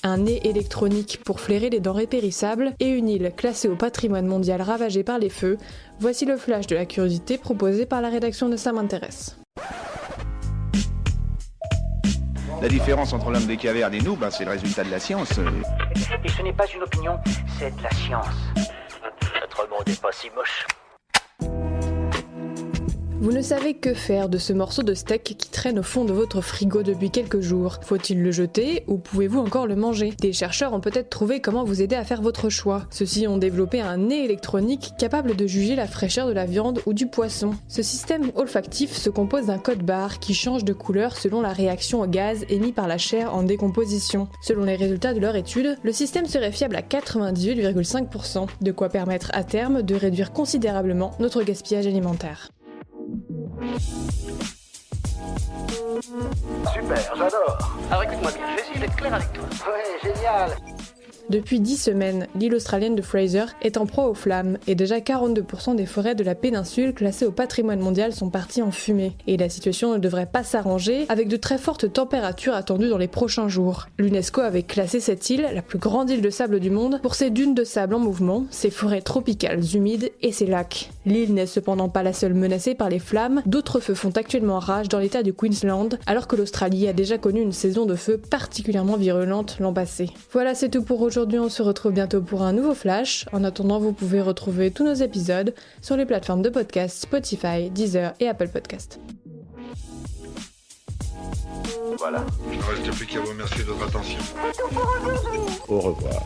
Un nez électronique pour flairer les denrées périssables et une île classée au patrimoine mondial ravagée par les feux, voici le flash de la curiosité proposé par la rédaction de Ça m'intéresse. La différence entre l'homme des cavernes et nous, c'est le résultat de la science. Et ce n'est pas une opinion, c'est de la science. Notre monde n'est pas si moche. Vous ne savez que faire de ce morceau de steak qui traîne au fond de votre frigo depuis quelques jours. Faut-il le jeter ou pouvez-vous encore le manger? Des chercheurs ont peut-être trouvé comment vous aider à faire votre choix. Ceux-ci ont développé un nez électronique capable de juger la fraîcheur de la viande ou du poisson. Ce système olfactif se compose d'un code barre qui change de couleur selon la réaction au gaz émis par la chair en décomposition. Selon les résultats de leur étude, le système serait fiable à 98,5%, de quoi permettre à terme de réduire considérablement notre gaspillage alimentaire. Super, j'adore. Alors écoute-moi bien, je vais essayer d'être clair avec toi. Ouais, génial. Depuis 10 semaines, l'île australienne de Fraser est en proie aux flammes et déjà 42% des forêts de la péninsule classées au patrimoine mondial sont parties en fumée. Et la situation ne devrait pas s'arranger avec de très fortes températures attendues dans les prochains jours. L'UNESCO avait classé cette île, la plus grande île de sable du monde, pour ses dunes de sable en mouvement, ses forêts tropicales humides et ses lacs. L'île n'est cependant pas la seule menacée par les flammes, d'autres feux font actuellement rage dans l'état du Queensland, alors que l'Australie a déjà connu une saison de feu particulièrement virulente l'an passé. Voilà, c'est tout pour aujourd'hui, on se retrouve bientôt pour un nouveau flash. En attendant, vous pouvez retrouver tous nos épisodes sur les plateformes de podcast Spotify, Deezer et Apple Podcast. Voilà. Il ne reste plus qu'à vous remercier de votre attention. Au revoir.